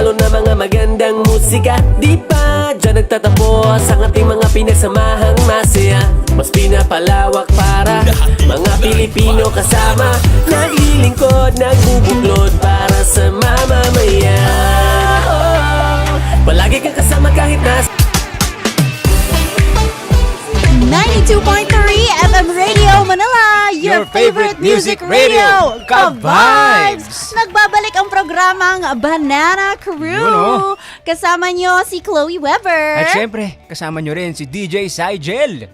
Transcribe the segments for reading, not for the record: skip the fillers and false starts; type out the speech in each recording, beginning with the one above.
Lalo na mga magandang musika. Di pa dyan nagtatapos ang ating mga pinagsamahang masaya. Mas pinapalawak para mga Pilipino kasama. Naglilingkod, nagbubuklod para sa mamamayan. Palagi kang kasama kahit nasa 92.3 FM Radio Manila, your favorite music radio, Ka-Vibes! Nagbabalik ang programang Banana Crew. Yun, oh. Kasama nyo si Chloe Weber. At syempre, kasama nyo rin si DJ Sigel.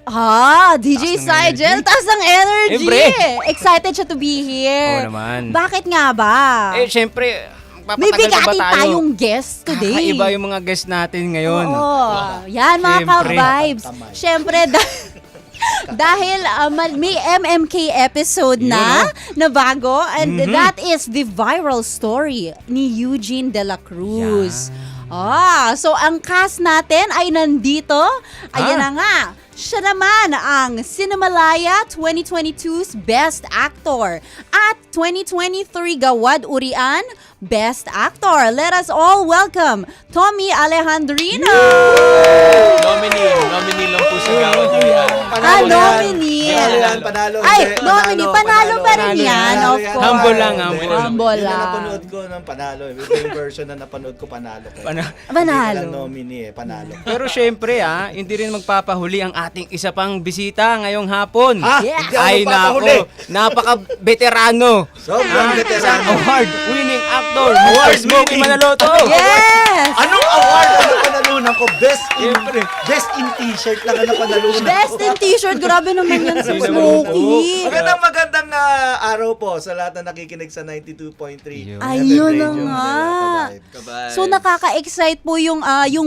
DJ Taas ng Sigel, energy. taas ng energy. Siyempre. Excited siya to be here. Oo naman. Bakit nga ba? Syempre, May papatagal pa ba bigatin tayo? tayong guest today. Kakaiba yung mga guest natin ngayon. Oo. Yan mga Siyempre. ka-vibes. Siyempre, dahil may MMK episode na bago, and that is the viral story ni Eugene De La Cruz. So ang cast natin ay nandito. Ayan na nga. Siya naman ang Cinemalaya 2022's Best Actor at 2023 Gawad Urian Best Actor. Let us all welcome Tommy Alejandrino. Nominee lang po sa Gawad Urian. Nominee. Panalo. Nominee. Panalo pa rin yan, of course. Humble lang, humble. Humble Yun na lang. napanood ko ng panalo. Yung version na napanood ko, panalo. Panalo. Hindi ka lang nominee, panalo. Pero syempre hindi rin magpapahuli ang ating isa pang bisita ngayong hapon. Yeah. Hindi ako Ay magpapahuli. nako, napaka-veterano. Sobrang veterano. Award-winning actor, Mr. Smokey Manaloto. Yes! Anong award ang napanalunan ko? Best in t-shirt lang ang napanalunan ko. Best in t-shirt. Grabe naman yan sa Smokey. Magandang araw po sa lahat na nakikinig sa 92.3. Ayun FM na Radio nga. Manila, Ka-Vibes. So nakaka-excite po yung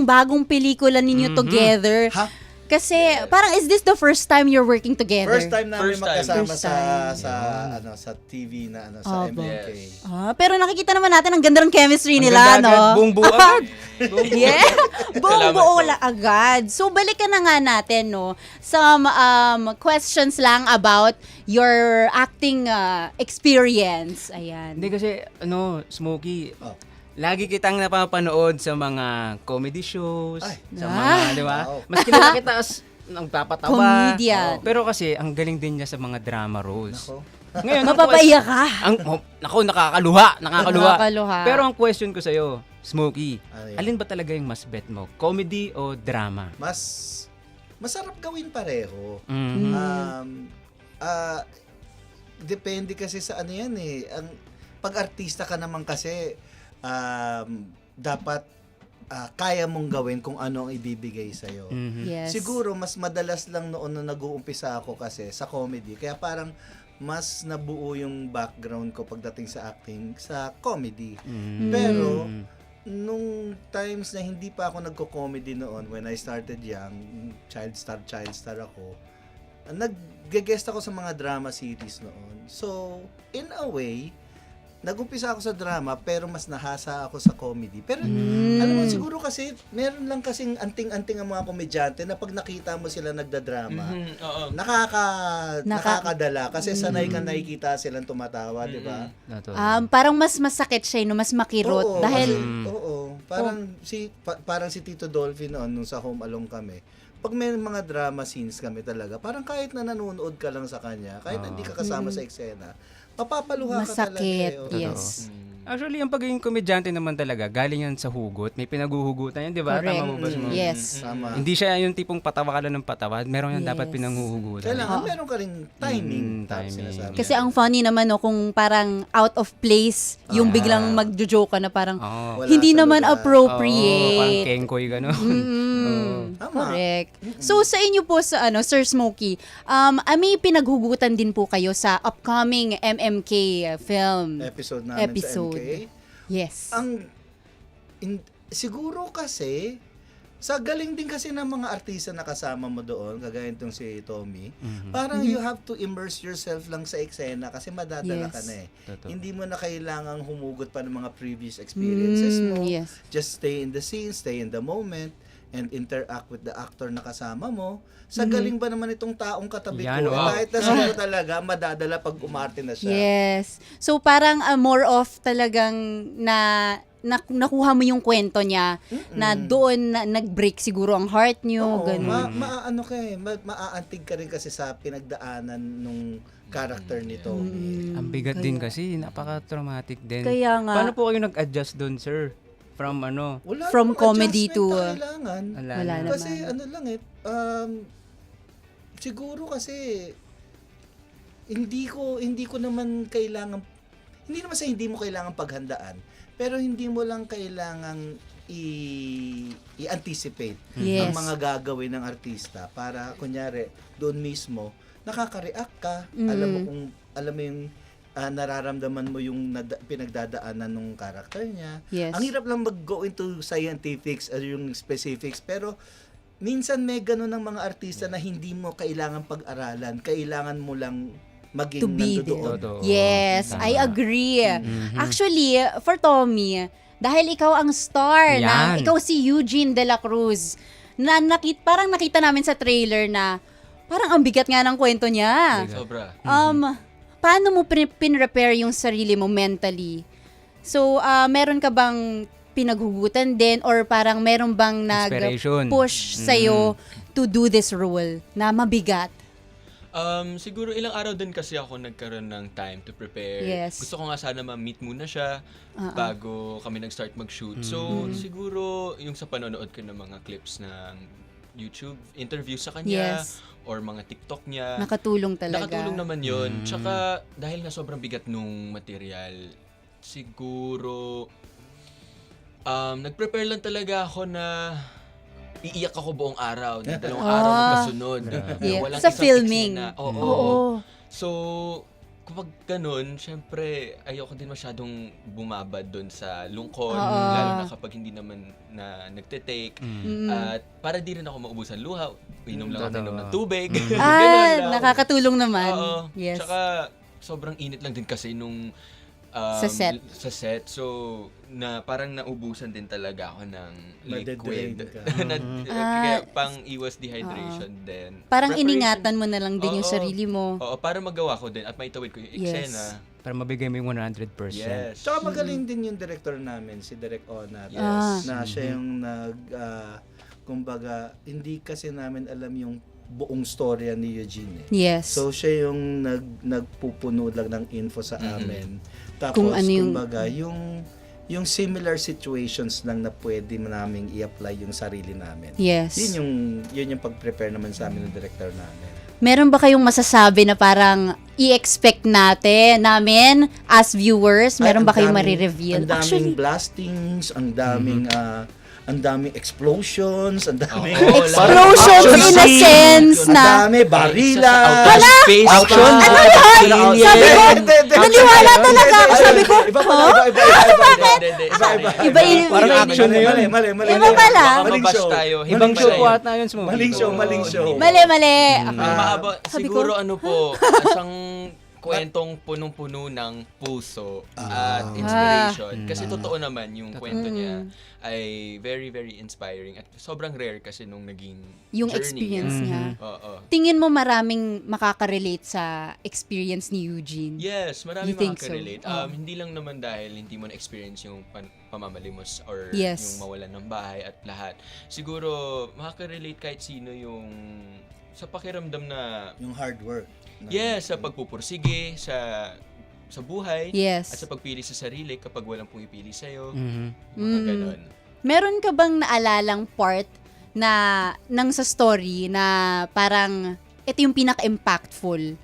bagong pelikula ninyo together. Ha? Kasi parang is this the first time you're working together? First time namin magkasama First time. sa TV na sa Opo. MMK. Pero nakikita naman natin ang ganda ng chemistry nila, no? Buong buo agad. Yeah. Buong buo lang agad. So balik ka na nga natin, no? Some questions lang about your acting experience. Ayan. Hindi kasi, Smokey, Oh. lagi kitang napapanood sa mga comedy shows, Ay. sa mga, di ba? Wow. Mas kilala kita as nagpapatawa. Comedian. Pero kasi, ang galing din niya sa mga drama roles. Nako. Ngayon, Mapapaiyak ka. nakakaluha. Nakakaluha. Pero ang question ko sa'yo, Smokey, Ano yan? alin ba talaga yung mas bet mo? Comedy o drama? Masarap gawin pareho. Mhm. Depende kasi sa ano yan eh. Pag artista ka naman kasi, dapat kaya mong gawin kung ano ang ibibigay sa'yo. Mhm. Yes. Siguro, mas madalas lang noon na nag-uumpisa ako kasi sa comedy. Kaya parang mas nabuo yung background ko pagdating sa acting sa comedy. Mhm. Pero, nung times na hindi pa ako nagko-comedy noon, when I started young, child star ako, nag-guest ako sa mga drama series noon. So, in a way, nag-umpisa ako sa drama pero mas nahasa ako sa comedy. Pero alam mo siguro kasi meron lang kasing anting-anting ang mga komedyante na pag nakita mo sila nagdadrama, nakakadala kasi sanay ka nakikita silang tumatawa, di ba? Parang mas masakit siya, no? Mas makirot. Oo, dahil, parang si Tito Dolphy noon nung sa Home Alone kami. Pag may mga drama scenes kami talaga, parang kahit na nanonood ka lang sa kanya, kahit na hindi ka kasama sa eksena, mapapaluha ka talaga. masakit. Eh. Yes. Actually, ang pagiging komedyante naman talaga, galing yan sa hugot. May pinaghuhugutan yan, di ba? Correct. Tama mo ba, Smokey? Yes. Tama. Hindi siya yung tipong patawa ka lang ng patawa. Meron yan Yes. dapat pinanghuhugutan. Kailangan meron ka rin timing. Timing. Sinasabi. Kasi ang funny naman, no, kung parang out of place, yung biglang magjo-joke ka na parang Oo. Wala hindi sa naman lugar. Oo, parang appropriate. kengkoy gano'n. Tama. Correct. So sa inyo po sa Sir Smokey, may pinaghugutan din po kayo sa upcoming MMK film Episode namin episode. sa MK. Yes. Siguro kasi, sa galing din kasi ng mga artista na kasama mo doon, kagaya itong si Tommy, parang you have to immerse yourself lang sa eksena kasi madadala Yes. ka na eh. Totoo. Hindi mo na kailangang humugot pa ng mga previous experiences mo. Yes. Just stay in the scene, stay in the moment, and interact with the actor na kasama mo. Sa galing ba naman itong taong katabi Yan, ko? wow. Kahit na siguro talaga, madadala pag umarte na siya. Yes. So parang more of talagang na nakuha mo yung kwento niya na doon nag-break siguro ang heart niyo, Oo, ganun. maano ka eh, maaantig ka rin kasi sa pinagdaanan nung character ni Tommy. Ang bigat din kasi, napaka-traumatic din. Kaya nga. Paano po kayo nag-adjust doon, sir? From ano? Wala From namang comedy adjustment to, na kailangan. Wala naman. Kasi ano lang eh, siguro kasi hindi ko naman kailangan, hindi naman sa hindi mo kailangan paghandaan, pero hindi mo lang kailangang i-anticipate Yes. ang mga gagawin ng artista para kunyari doon mismo nakaka-react ka, alam mo yung nararamdaman mo yung pinagdadaanan ng character niya. Yes. Ang hirap lang mag-go into scientifics or yung specifics, pero minsan may ganun ng mga artista na hindi mo kailangan pag-aralan, kailangan mo lang maging To be nandoon. Totoo. Yes, Tama. I agree. Actually, for Tommy, dahil ikaw ang star na, Yan. ikaw si Eugene De La Cruz, na parang nakita namin sa trailer na parang ang bigat nga ng kwento niya. Sobra. Paano mo pinrepare yung sarili mo mentally? So, meron ka bang pinaghugutan din or parang meron bang Inspiration. nag-push sa'yo to do this role na mabigat? Siguro ilang araw din kasi ako nagkaroon ng time to prepare. Yes. Gusto ko nga sana ma-meet muna siya bago kami nag-start mag-shoot. So, siguro yung sa panonood ko ng mga clips ng YouTube, interview sa kanya, Yes. or mga TikTok niya. Nakatulong talaga. Nakatulong naman yun. Tsaka, dahil nga sobrang bigat nung material, siguro, nag-prepare lang talaga ako na iiyak ako buong araw. Na 2 araw magkasunod. Yeah. Walang Sa isang filming. eksena. Oo. So, kapag ganun, syempre, ayoko din masyadong bumabad doon sa lungkot, lalo na kapag hindi naman na nagte-take. At para di rin ako maubusan luha, inom lang ako inom ng tubig. Ganun lang. Nakakatulong naman. Oo. Yes. Tsaka, sobrang init lang din kasi nung Sa set. Sa set. So, na parang naubusan din talaga ako ng Madedrain liquid. ka. Kaya pang iwas dehydration din. Parang Preparation- iningatan mo na lang din yung Oo. sarili mo. Oo, para magawa ko din at maitawid ko yung Yes. eksena. Para mabigay mo yung 100%. Yes. Tsaka magaling din yung director namin, si Direk Onat. Yes. Na siya yung kumbaga, hindi kasi namin alam yung buong storya ni Eugene. Yes. So siya yung nagpupuno lang ng info sa amin. Tapos Kung ano yung- kumbaga yung similar situations lang na pwede naming i-apply yung sarili namin. Yes. Yun yung pag-prepare naman sa amin ng director namin. Meron ba kayong masasabi na parang i-expect namin as viewers? Meron ba kayong marireveal? Ang daming Actually, blastings, ang daming explosions, ang daming explosions in a sense ang na dami barila. Space Action. ano yan? Sabi ko, naniwala talaga ako. Sabi ko, Iba pala, iba. Parang action na yun. Mali. Iba pala. Maling Mabash show. tayo. Ibang Hindi show pala po yun. ata yun sa movie. Maling show. mali. Mahaba, Sabi siguro ko, ano po, isang kwentong punong-puno ng puso at inspiration. Kasi totoo naman yung kwento niya ay very, very inspiring at sobrang rare kasi nung naging Yung journey experience niya. Oo. Tingin mo maraming makaka-relate sa experience ni Eugene? Yes, marami You think so? makaka-relate. Hindi lang naman dahil hindi mo na-experience yung pamamalimos or Yes. yung mawalan ng bahay at lahat. Siguro, makaka-relate kahit sino yung sa pakiramdam na Yung hard work. yes, sa pagpupursige, sa buhay, Yes. at sa pagpili sa sarili kapag walang pumipili sa'yo. Mhm. Mga ganon. Meron ka bang naalalang part na nang sa story na parang ito yung pinaka-impactful?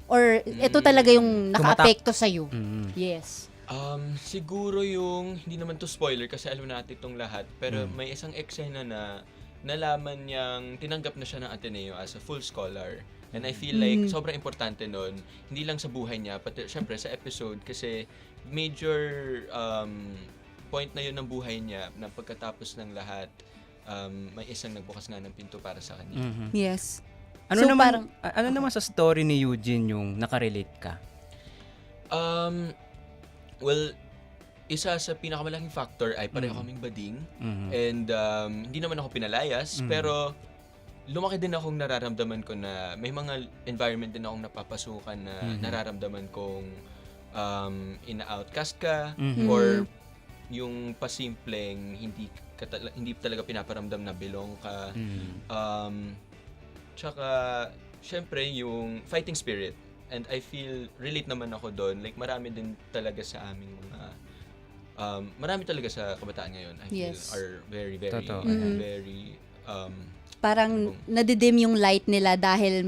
Or ito talaga yung naka-apekto sa'yo? Mhm. Yes. Siguro yung, hindi naman to spoiler kasi alam natin itong lahat, pero may isang eksena na nalaman niyang tinanggap na siya ng Ateneo as a full scholar. And I feel like sobrang importante nun, hindi lang sa buhay niya, pati syempre sa episode kasi major point na yun ng buhay niya na pagkatapos ng lahat, may isang nagbukas nga ng pinto para sa kanya. Mhm. Yes. Ano So, naman ano naman sa story ni Eugene yung nakarelate ka? Well, isa sa pinakamalaking factor ay pareho kaming bading. Mhm. And hindi naman ako pinalayas, pero lumaki din akong nararamdaman ko na may mga environment din akong napapasukan na nararamdaman kong ina-outcast ka or yung pasimpleng hindi talaga pinaparamdam na belong ka. Tsaka syempre yung fighting spirit, and I feel relate naman ako doon. Like marami din talaga sa aming mga marami talaga sa kabataan ngayon I feel Yes. are very Totoo. very Parang nadidim yung light nila dahil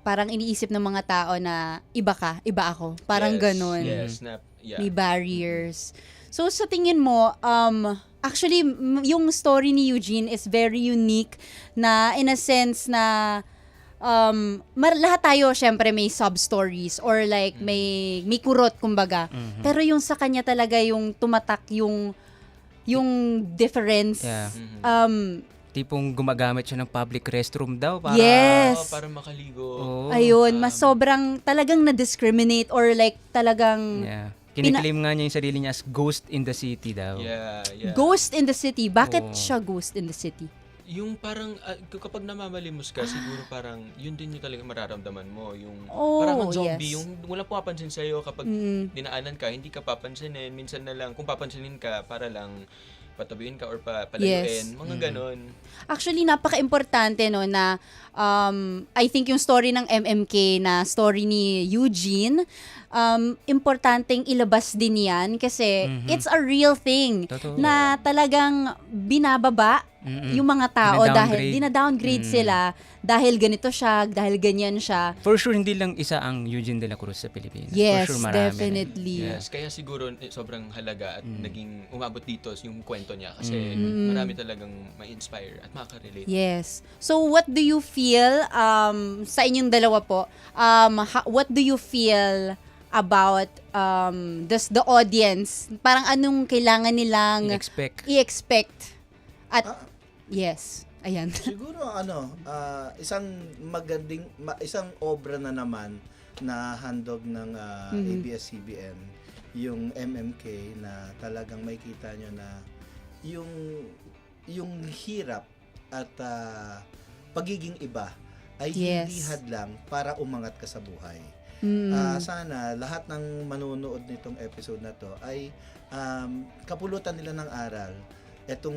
parang iniisip ng mga tao na iba ka, iba ako. Parang ganun. Yes, yeah. May barriers. So sa tingin mo, actually yung story ni Eugene is very unique na in a sense na lahat tayo syempre may sub-stories or like may kurot kumbaga. Pero yung sa kanya talaga yung tumatak yung difference. Yeah. Um Tipong gumagamit siya ng public restroom daw para Yes. Para makaligo. Oo. Ayun, mas sobrang talagang na-discriminate or like talagang Yeah. Kiniklaim nga niya yung sarili niya as ghost in the city daw. Yeah. ghost in the city. Bakit Oo. siya ghost in the city? Yung parang kapag namamalimos ka, siguro parang yun din yung talaga mararamdaman mo. Yung Oh, parang kang zombie, yes. yung walang pumapansin sa'yo kapag dinaanan ka, hindi ka papansinin. Minsan na lang, kung papansinin ka, para lang patabihin ka or palayuin. Yes. Mga ganon. Actually, napaka-importante no na I think yung story ng MMK na story ni Eugene, importanteng ilabas din yan kasi it's a real thing Totoo. na talagang binababa yung mga tao dahil dina-downgrade sila dahil ganito siya, dahil ganyan siya. For sure, hindi lang isa ang Eugene de la Cruz sa Pilipinas. Yes, For sure, marami. definitely. Yes, kaya siguro sobrang halaga at naging umabot dito yung kwento niya kasi marami talagang ma-inspire at makaka-relate. Yes. So what do you feel sa inyong dalawa po? What do you feel about the audience? Parang anong kailangan nilang i-expect? At yes. Ayan. Siguro isang isang obra na naman na handog ng ABS-CBN, yung MMK, na talagang makikita nyo na yung hirap at pagiging iba ay hindi Yes. hadlang para umangat ka sa buhay. Sana lahat ng manunood nitong episode na to ay kapulutan nila ng aral etong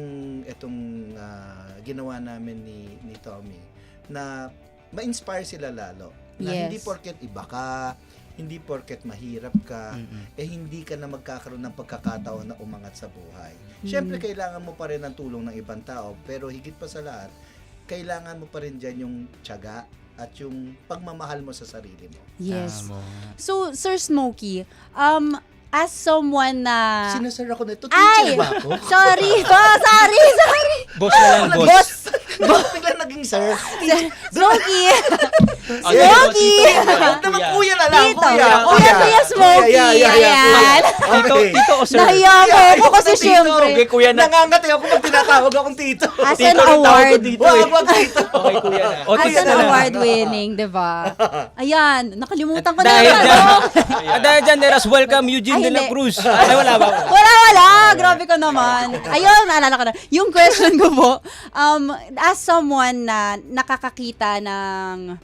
ginawa namin ni Tommy, na ma-inspire sila lalo na Yes. hindi porket iba ka, hindi porket mahirap ka, hindi ka na magkakaroon ng pagkakataon na umangat sa buhay. Siyempre kailangan mo pa rin ng tulong ng ibang tao, pero higit pa sa lahat, kailangan mo pa rin dyan yung tiyaga at yung pagmamahal mo sa sarili mo. Yes. So, Sir Smokey, as someone na... Sinasar ako nito, Ay! teacher ba ako? Sorry po! Sorry! Boss na lang, boss. Biglang naging sir. Smokey! Smokey! Huwag naman kuya na lang. Tito. Kuya Smokey. Ayan. Tito o sir? Nahiya ako kasi syempre. Okay, kuya na. Nangangati ako pag tinatawag akong tito. As Tito an rin tawag ko award. dito. Wag tito. Okay, kuya na. O, As tito an na lang. award winning, di ba? Ayan, nakalimutan ko na Dahil naman. dyan, Oh. dahil dyan, Deras, welcome Eugene Ay, de la hindi. Cruz. Ay, wala ba? Wala. Grabe ko naman. Ayun, naalala ko na. Yung question ko po, as someone na nakakakita ng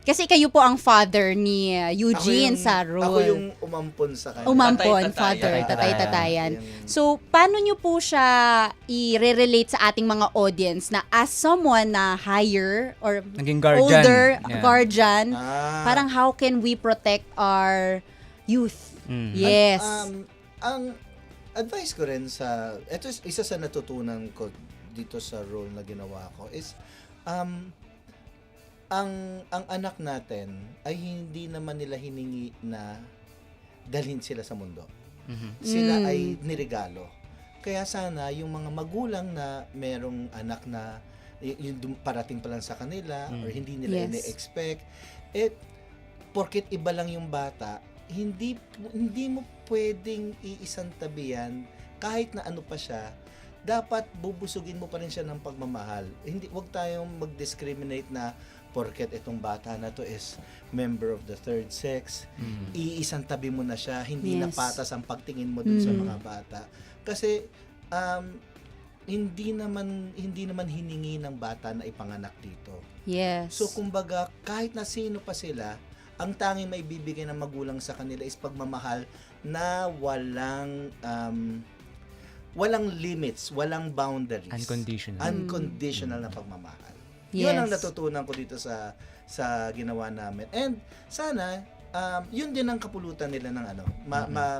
kasi kayo po ang father ni Eugene sa role. Ako yung umampon sa kanya. Umampon, Tatay-tatayan. father, tatay-tatayan. Yan. So, paano nyo po siya i-relate sa ating mga audience na as someone na higher or Naging guardian. older Yeah. guardian, Ah. parang how can we protect our youth? Mm. Yes. Ang advice ko rin ito is isa sa natutunan ko dito sa role na ginawa ko is ang anak natin ay hindi naman nila hiningi na dalhin sila sa mundo. Sila ay nirigalo. Kaya sana yung mga magulang na merong anak na yung parating pa lang sa kanila or hindi nila Yes. ine-expect, porket iba lang yung bata, hindi mo pwedeng iisang tabi yan kahit na ano pa siya. Dapat bubusugin mo pa rin siya ng pagmamahal. Wag tayong mag-discriminate na porket itong bata na to is member of the third sex, iisang tabi mo na siya, hindi na Yes. patas ang pagtingin mo dun sa mga bata. Kasi hindi naman hiningi ng bata na ipanganak dito. Yes. So kumbaga, kahit na sino pa sila, ang tanging maibibigay ng magulang sa kanila is pagmamahal na walang limits, walang boundaries. Unconditional na pagmamahal. Yun ang Yes. natutunan ko dito sa ginawa namin. And sana yun din ang kapulutan nila ng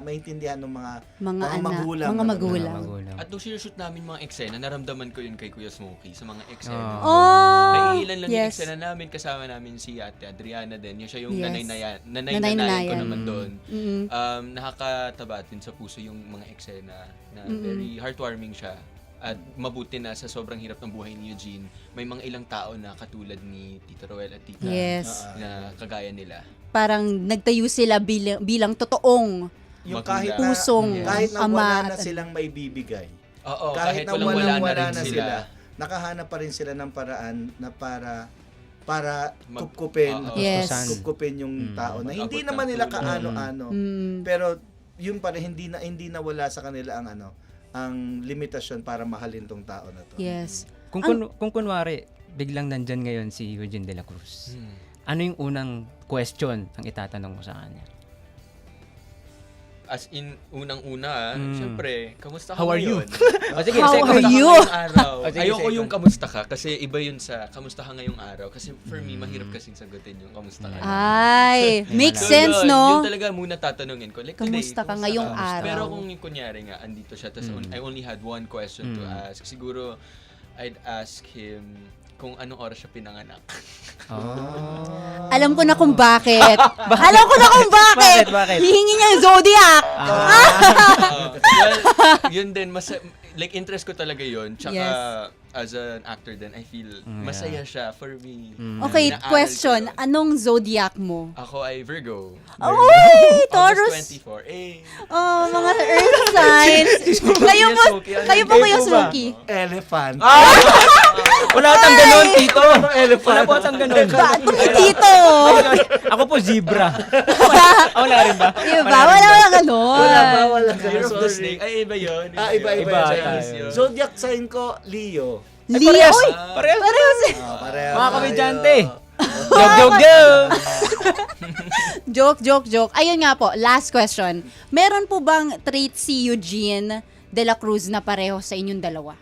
maintindihan ng mga Mga magulang. magulang. At nung sinushoot namin mga eksena, naramdaman ko yun kay Kuya Smokey sa mga eksena. Oh! Naiilan lang yung Yes. eksena namin, kasama namin si Ate Adriana din. Yung siya yung Yes. nanay-nanayan ko naman doon. Mm-mm. Nakakataba din sa puso yung mga eksena na very heartwarming siya. At mabuti na sa sobrang hirap ng buhay ni Eugene, may mga ilang tao na katulad ni Tita Roel at Tita Yes. na kagaya nila. Parang nagtayo sila bilang totoong Yung Magulang. pusong kahit na ama. wala na silang may bibigay. Oo, Kahit na walang-wala wala na na rin sila, nakahanap pa rin sila ng paraan na para Mag- kupkupin, Oo. Yes. kupkupin yung tao na hindi Mag-abot naman ng nila tulong. kaano-ano. Pero yun pa rin hindi na wala sa kanila ang limitasyon para mahalin tong tao na to. Yes. Kung kunwari, biglang nandyan ngayon si Eugene de la Cruz, ano yung unang question ang itatanong mo sa kanya? As in, unang-una, syempre, kamusta ka How are you? ngayon? O sige, How second. are Kamusta ka you? ngayong araw? O, sige, Ayoko second. yung kamusta ka kasi iba yun sa kamusta ka ngayong araw. Kasi for me, mahirap kasing sagutin yung kamusta ka. Ay, makes So, sense, yun, no? Yun talaga muna tatanungin ko. Like Kamusta ka ngayong araw? Pero kung yung kunyari nga, andito siya, tapos I only had one question to ask. Siguro, I'd ask him kung anong oras siya pinanganak. Alam ko na kung bakit. Alam ko na kung bakit. Bakit? Hihingi niya yung zodiac. Well, yun din, like interest ko talaga yun. Tsaka, Yes. as an actor din, I feel masaya siya for me. Okay, Inaaral question. ko yun. Anong zodiac mo? Ako ay Virgo. Ay, Taurus. August 24. Oh, mga earth signs. kayo po, kayo po Kuya Smokey. Elephant. Wala tang ganun, Tito. Elephant. Wala po tang ganun. Bakit dito? Ako po zebra. Wala rin ba? Diba? Wala ganon. Wala Year of the sorry. Snake. Ay, iba yun. Iba Iba Chinese tayo. yun. Zodiac sign ko, Leo. Leo. Oy, Parehas. parehas. Pareho Mga tayo. komedyante. Joke. Joke. Ayun nga po, last question. Meron po bang trait si Eugene de la Cruz na pareho sa inyong dalawa?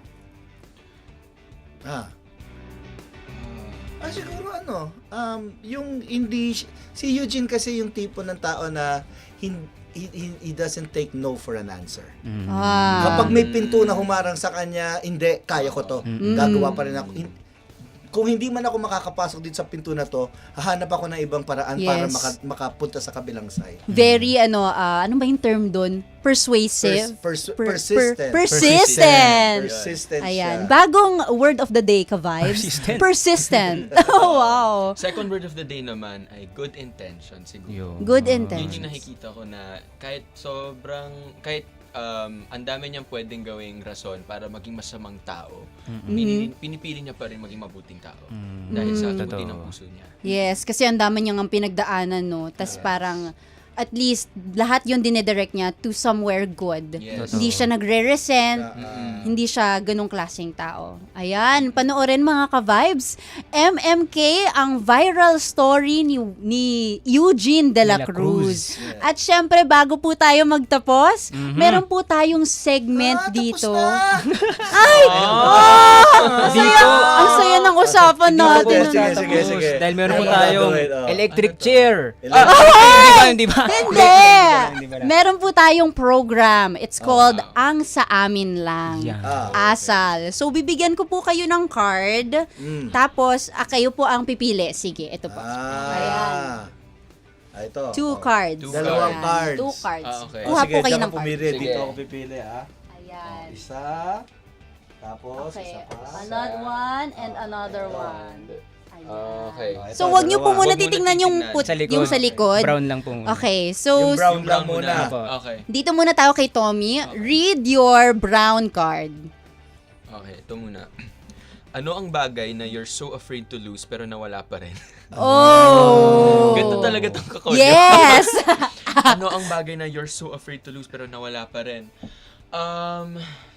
Siguro yung hindi, si Eugene kasi yung tipo ng tao na he doesn't take no for an answer. Kapag may pinto na humarang sa kanya, hindi, kaya ko to. Gagawa pa rin ako. Kung hindi man ako makakapasok dito sa pinto na to, hahanap ako ng ibang paraan para Yes. makapunta sa kabilang side. Very, ano ba yung term doon? Persuasive? Persistent. Persistent. Persistent Ayan. siya. Bagong word of the day ka, Vibes? Persistent. Oh, wow. Second word of the day naman ay good intention siguro. Good Yun intentions. yung nakikita ko na kahit ang dami niyang pwedeng gawing rason para maging masamang tao, pinipili niya pa rin maging mabuting tao. Dahil sa kabuti ng puso niya. Yes, kasi ang dami niyang ang pinagdaanan, no? Tas parang, at least, lahat yun dinedirect niya to somewhere good. Yes. Hindi siya nagre-resent, hindi siya ganong klaseng tao. Ayan, panoorin mga ka-vibes. MMK, ang viral story ni Eugene de la Cruz. At syempre, bago po tayo magtapos, meron po tayong segment dito. Ay! Ang saya ng usapan natin. Sige. Dahil meron po Ano tayong gagawin? Oh. electric chair. Hindi ba? Hindi! Meron po tayong program. It's called Ang Sa Amin Lang. Yan. Asal. So, bibigyan ko po kayo ng card. Tapos, kayo po ang pipili. Sige, ito po. Ito. Two cards. Dalawang Ayan, cards. Two cards. Okay. Kuha po kayo diyan ng ka pumili. card. Sige. Dito ako pipili, Ayan. Isa. Tapos, Okay. isa pa. Another one and another one. Okay. So, wag niyo po muna Wag muna titingnan yung titingnan. Sa likod. yung sa likod. Brown lang po muna. Okay. So, Yung brown Yung lang brown muna. muna. Okay. dito muna tayo kay Tommy. Read your brown card. Okay, ito muna. Ano ang bagay na you're so afraid to lose pero nawala pa rin? Oh! Ganito talaga itong kakolyo. Yes! Ano ang bagay na you're so afraid to lose pero nawala pa rin?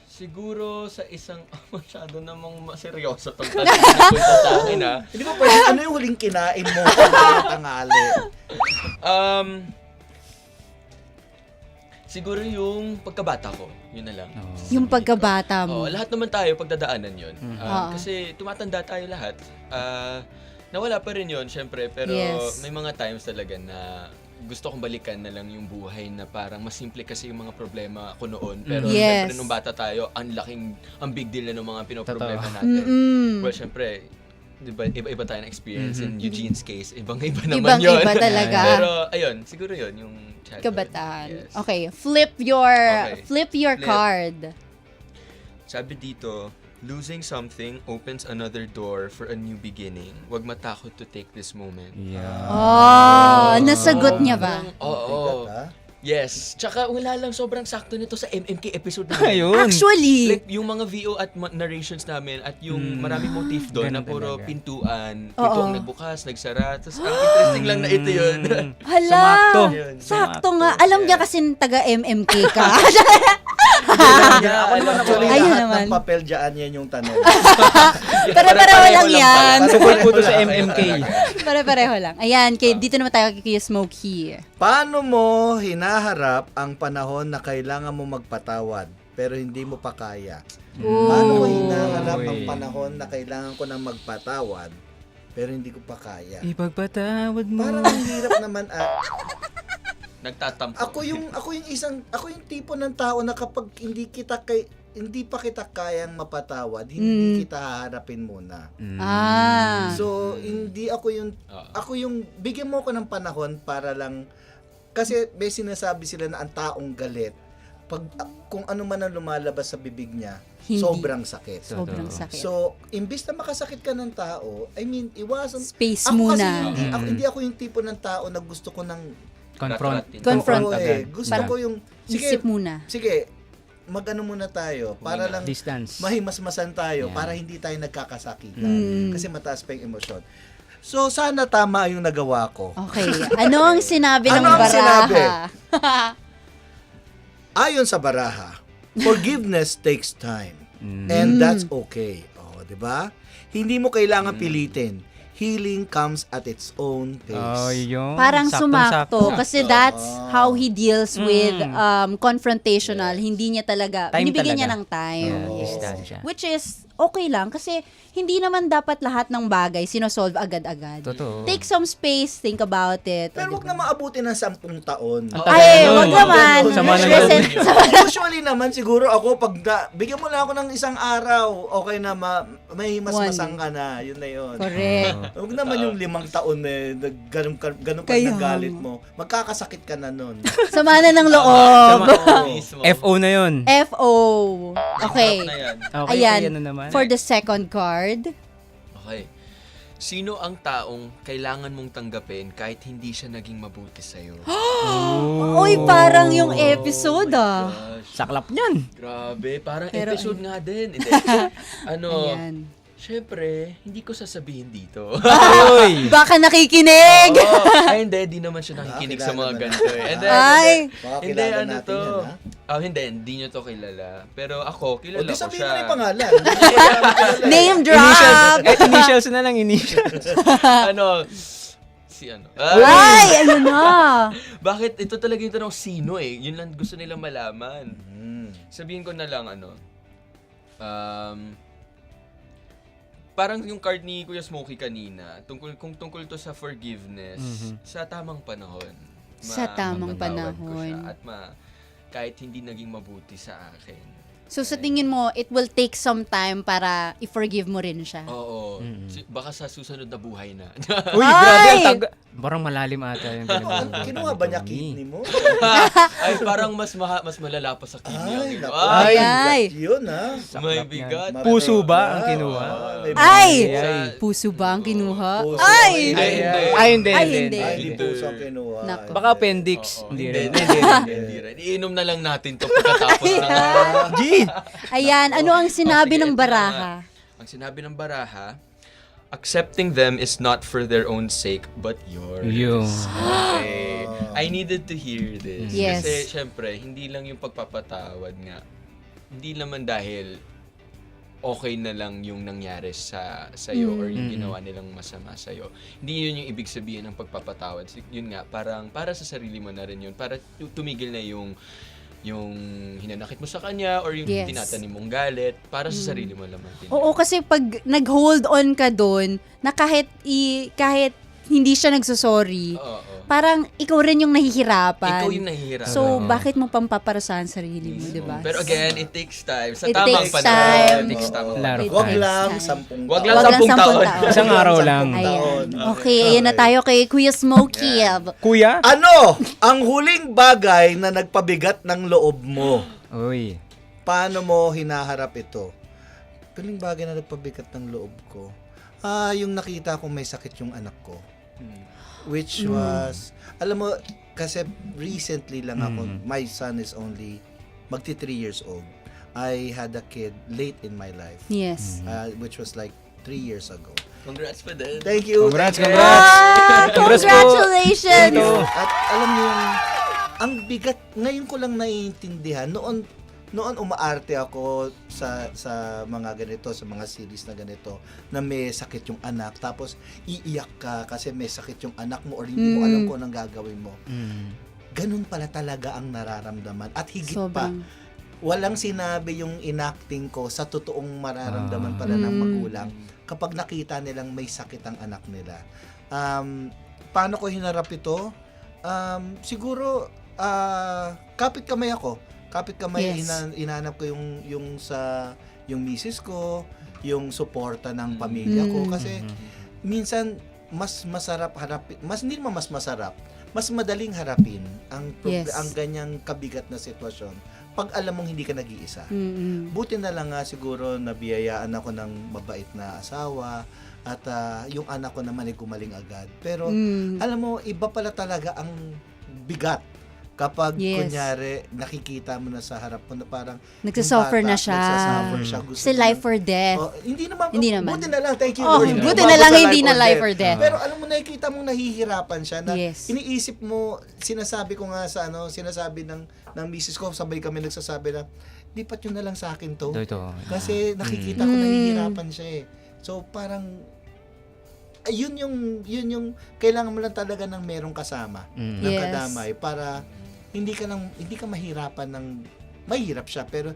Siguro sa isang masyado namang seryoso tong tanong na punta sa akin Hindi ba pwede, ano yung huling kinain mo? Tangali. Siguro yung pagkabata ko, yun na lang. Yung pagkabata mo. Lahat naman tayo pagdadaanan yun. Oo. Kasi tumatanda tayo lahat. Nawala pa rin yun, syempre. Pero Yes. may mga times talaga na gusto kong balikan na lang yung buhay na parang mas simple kasi yung mga problema ko noon. Pero Yes. syempre nung bata tayo, ang big deal na ng mga pinoproblema Totoo. natin. Mm-mm. Well, syempre, diba, iba-iba tayo na experience. In Eugene's case, ibang-iba naman yun. Ibang-iba talaga. Pero ayun, siguro yun, yung childhood. Kabataan. Yes. Okay, flip your Flip. card. Sabi dito, losing something opens another door for a new beginning. Huwag matakot to take this moment. Yeah. Oh, nasagot niya ba? Oo. Bigat, ha? Yes. Tsaka wala lang, sobrang sakto nito sa MMK episode namin. Ayun. Actually, Like, yung mga VO at narrations namin at yung maraming motif doon na Ganun puro talaga. pintuan. Oo. Pintuang nagbukas, nagsara. Tapos ang interesting lang na ito yun. hala, Sumakto. Yun, sakto sumakto. nga. Alam niya Yes. kasi taga MMK ka. Ako naman actually, Ayun lahat naman. ng papel dyan yan yung tanong. Pare-pareho lang yan. Support po to sa MMK. Pare-pareho lang. Ayan, dito naman tayo kay Smokey. Paano mo hinaharap ang panahon na kailangan mo magpatawad pero hindi mo pa kaya? Paano mo hinaharap ang Uy. panahon na kailangan ko nang magpatawad pero hindi ko pa kaya? Ipagpatawad mo. Parang ang hirap naman Nagtatampo. ako yung tipo ng tao na kapag hindi pa kita kayang mapatawad, hindi kita haharapin muna. Ah. So, hindi ako yung bigyan mo ko ng panahon para lang kasi may sinasabi sila na ang taong galit kung ano man ang lumalabas sa bibig niya, Hindi. sobrang sakit. Sobrang sakit. So, imbis na makasakit ka ng tao, iwasan. Space Ako kasi, muna. hindi ako yung tipo ng tao na gusto ko ng Confront Oo, agad. gusto Parang ko yung Isip muna. sige, mag-ano muna tayo para lang Distance. mahimasmasan tayo Yeah. para hindi tayo nagkakasakitan Mm. kasi mataas pa yung emosyon. So sana tama yung nagawa ko. Okay. Ano ang sinabi ng Ano ang baraha? sinabi? Ayon sa baraha, forgiveness takes time. And that's okay. Oh, 'di ba? Hindi mo kailangan pilitin. Healing comes at its own pace. Oh, yun. Parang sumakto Saktong-sakto. kasi that's how he deals with confrontational. Hindi niya talaga, Time binibigyan niya talaga. ng time. Yeah, Yes. distansya. Which is okay lang kasi hindi naman dapat lahat ng bagay sinosolve agad-agad. Totoo. Take some space, think about it. Pero O, wag diba? na maabutin ng 10 taon. Ang tagal Ay, nun. wag naman. Sama ng Listen, Usually naman siguro ako pag bigyan mo lang ako ng isang araw, okay na may mas One. masang ka na. Yun na yun. correct. Huwag naman yung 5 taon ganun ka Kaya nagalit nga. mo. Magkakasakit ka na nun. Sama na ng loob. Mismo. FO na yun. FO. Okay. Na yan. Okay, Ayan. ano naman? For the second card. Okay. Sino ang taong kailangan mong tanggapin kahit hindi siya naging mabuti sa'yo? Uy, parang yung episode Gosh, Saklap niyan. grabe. Parang Pero episode nga din. Hindi. Ayan. Syempre, hindi ko sasabihin dito. Uy. Baka nakikinig. Ay, hindi di naman siya nakikinig sa mga Kilala ganito. Eh. And then, Ay. Baka hindi, kilala ano natin to? yan, ha? Hindi nyo to kilala. Pero ako, O kilala di ko sabihin siya. mo na yung pangalan. Name Initials. drop. Initials na lang, initials. Ano? Si ano? Ay, ano na? Bakit? Ito talaga yung tanong, sino eh? Yun lang gusto nilang malaman. Hmm. Sabihin ko na lang, parang yung card ni Kuya Smokey kanina, kung tungkol to sa forgiveness, sa tamang panahon. Sa tamang mapatawad ko panahon. siya at kahit hindi naging mabuti sa akin. So sa tingin mo, it will take some time para i-forgive mo rin siya. Oo. Baka sa susunod na buhay na. Uy, Ay! grabe. Parang malalim ata yung pinag-uusapan. Kinuha ba niya kidney mo? Ay, parang mas malala pa sa kidney ang Ay, ino. naku. Ay, Ay. Yun, ha? may bigat. Puso ba ang kinuha? May Ay! Sa- Puso ba ang kinuha? Puso. Ay! Hindi, hindi. Ay, hindi. Ay, hindi, hindi. Ay, hindi. hindi puso ang kinuha. Naku. Baka appendix. Oo, Hindi hindi, rin. hindi rin. Iinom na lang natin to pagkatapos ng... G! Ayan, ano ang sinabi sige, ng ito na baraha? nga. Ang sinabi ng baraha, accepting them is not for their own sake, but yours. Yun. Okay. I needed to hear this. Yes. Kasi, syempre, hindi lang yung pagpapatawad nga. Hindi naman dahil okay na lang yung nangyari sa iyo or yung ginawa nilang masama sa iyo. Hindi yun yung ibig sabihin ng pagpapatawad. Yun nga, parang para sa sarili mo na rin yun. Para tumigil na yung yung hinanakit mo sa kanya or yung Yes. tinatanim mong galit para sa sarili mo lamang. Oo, kasi pag nag-hold on ka doon, na kahit hindi siya nagsusorry, Oo. parang ikaw rin yung nahihirapan. Ikaw yung nahihirapan. So, bakit mo pampaparasahan sarili mo, di ba? Pero again, it takes time. Sa It tamang takes panahon. time. It takes tamang Laro. panahon. Wag It lang takes 10 taon. Wag lang Wag lang 10 taon. 10 taon. Isang araw lang. Taon. Okay, ayan na tayo kay Kuya Smokey. Kuya? Ano ang huling bagay na nagpabigat ng loob mo? Uy. Paano mo hinaharap ito? Huling bagay na nagpabigat ng loob ko? Yung nakita kong may sakit yung anak ko. Which was, alam mo, kasi recently lang ako, my son is only magti 3 years old. I had a kid late in my life, Yes. which was like 3 years ago. Congrats pa din. Thank you. Congrats, Thank you. congrats. Congrats po. Congratulations! At alam niyo yung, ang bigat, ngayon ko lang naiintindihan, noon umaarte ako sa mga ganito, sa mga series na ganito, na may sakit yung anak, tapos iiyak ka kasi may sakit yung anak mo or hindi mo alam kung anong gagawin mo. Ganun pala talaga ang nararamdaman. At higit pa, Sobrang. walang sinabi yung enacting ko sa totoong mararamdaman pala ng magulang kapag nakita nilang may sakit ang anak nila. Paano ko hinarap ito? Siguro, kapit kamay ako. Kapit kamay, Yes. hinanap ko yung misis ko, yung suporta ng pamilya ko. Kasi minsan, mas masarap harapin, hindi naman mas masarap, mas madaling harapin Yes. ang ganyang kabigat na sitwasyon pag alam mong hindi ka nag-iisa. Mm-mm. Buti na lang nga siguro nabiyayaan ako ng mabait na asawa at yung anak ko naman ay gumaling agad. Pero alam mo, iba pala talaga ang bigat kapag Yes. kunyari nakikita mo na sa harap mo na parang Nagsasuffer yung na bata, siya. nagsasuffer siya. Gusto Kasi niya- life or death. Oh, hindi naman. Hindi naman. Buti na lang. Thank you, Oh, Lord. buti Umabot na lang sa hindi na life or death. Pero alam mo, nakikita mong nahihirapan siya na Yes. iniisip mo, sinasabi ko nga sa sinasabi ng misis ko, sabay kami nagsasabi na, lipat yun na lang sa akin to. Ito. Kasi nakikita ko nahihirapan siya eh. So parang, yun yung kailangan mo lang talaga ng merong kasama, ng Yes. kadamay para hindi ka mahirapan mahirap siya pero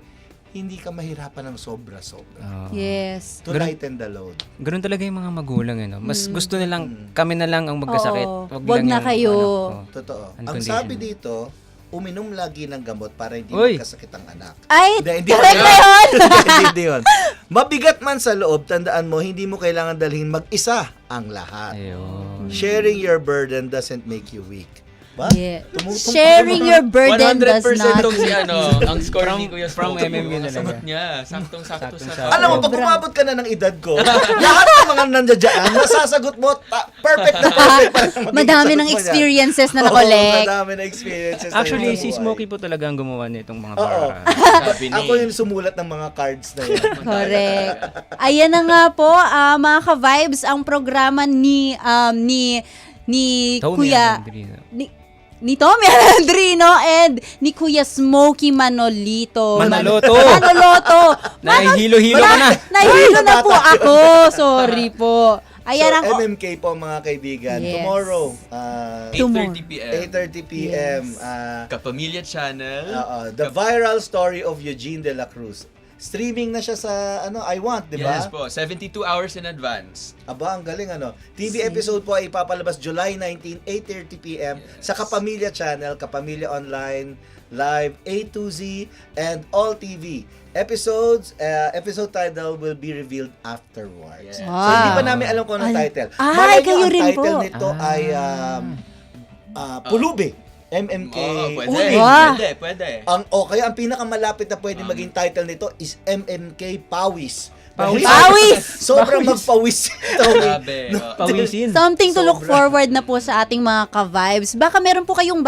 hindi ka mahirapan ng sobra-sobra. Yes. To lighten the load. Ganun talaga yung mga magulang, no? Mas gusto nilang kami na lang ang magkasakit. Oo. Wag Wag lang na yung kayo. anak ko. Totoo. Ang Unconditional. sabi dito, uminom lagi ng gamot para hindi Uy! magkasakit ang anak. Ay, Hindi correct yun. na yun! Hindi yun. Mabigat man sa loob, tandaan mo, hindi mo kailangan dalhin mag-isa ang lahat. Ayun. Sharing your burden doesn't make you weak. Ba? Yeah. Tumutong- Sharing your burden does 100% not. tong si ang score ni Kuya from Smokey. MMK Ang talaga. sagot niya. Saktong-sakto sa Saktong-sakto. Alam mo, pag umabot ka na ng edad ko, lahat ng mga nandiyan, nasasagot mo, perfect na perfect. pa lang magiging Madami sagot ng mo yan. experiences na Oo, na-collect. madami na experiences. na Actually, yun sa si buhay. Smokey po talaga ang gumawa nitong mga Oo. para. Sabi ni. Ako yung sumulat ng mga cards na yun. Correct. Ayan na nga po, mga ka-vibes, ang programa ni Tommy Kuya Andrino. ni Tommy Andrino and ni Kuya Smokey Manolito. Manoloto. Manoloto. Nahihilo-hilo ka na. Nahihilo na po ako. Sorry po. Ayan So, ang... MMK po mga kaibigan. Yes. Tomorrow, 8:30 p.m. 8:30 p.m. Yes. Kapamilya Channel. The Viral Story of Eugene De La Cruz. Streaming na siya sa I Want, di ba? Yes po. 72 hours in advance. Aba, ang galing TV episode po ay ipapalabas July 19, 8:30 p.m. sa Kapamilya Channel, Kapamilya Online, Live, A to Z, and All TV. Episode title will be revealed afterwards. Yes. So, hindi pa Wow. namin alam kung anong title. Ay, Malay nyo, kayo ang rin title po. nito ay Pulubi. MMK Oo, pwede. Uling. Wow. Pwede. Kaya ang pinakamalapit na pwede maging title nito is MMK Pawis. Pawis. Pawis! Sobrang magpawis ito. Grabe. Pawisin. Something to look Sobra. forward na po sa ating mga ka-vibes. Baka meron po kayong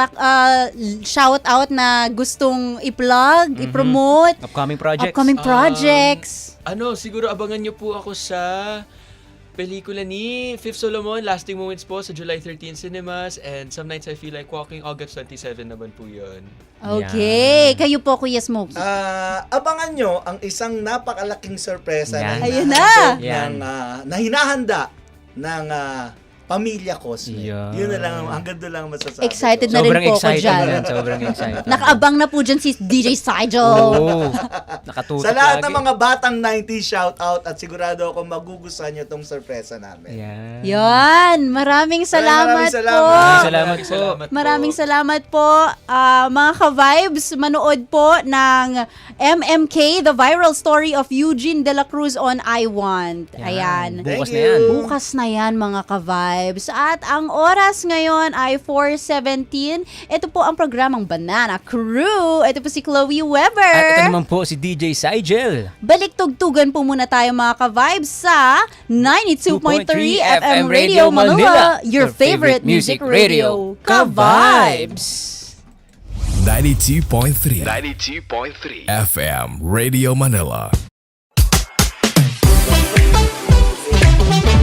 shout-out na gustong i-plug, i-promote, Upcoming projects. upcoming projects. Siguro abangan nyo po ako sa pelikula ni Fifth Solomon, Lasting Moments po sa July 13 cinemas, and Some Nights I Feel Like Walking, August 27 naman po yun. Okay. Kayo po, Kuya Smokey. Abangan nyo ang isang napakalaking sorpresa Yan. na Ayun hinahandog na! na hinahanda ng Pamilya Cosme. Yeah. Yun na lang, hanggang doon lang masasabi Excited ko. na rin Sobrang po ako excited dyan. na yan. Sobrang excited. Nakaabang na po dyan si DJ Sigel. Oo. Nakatutok Sa lahat lagi. ng mga batang 90s, shout out at sigurado ako magugustuhan nyo tong sorpresa namin. Yan. Yan. Maraming salamat, Maraming salamat. po. Salamat po. Maraming salamat po. Mga ka-vibes, manood po ng MMK, The Viral Story of Eugene De La Cruz on I Want. Ayan. Bukas Thank na yan. you. Bukas na yan mga ka-vibes. At ang oras ngayon ay 4:17. Ito po ang programang Banana Crew. Ito po si Chloe Weber. At ito naman po si DJ Sigel. Balik tugtugan po muna tayo mga ka-vibes sa 92.3 FM Radio Manila, your favorite music radio. Ka-vibes! 92.3 FM Radio Manila.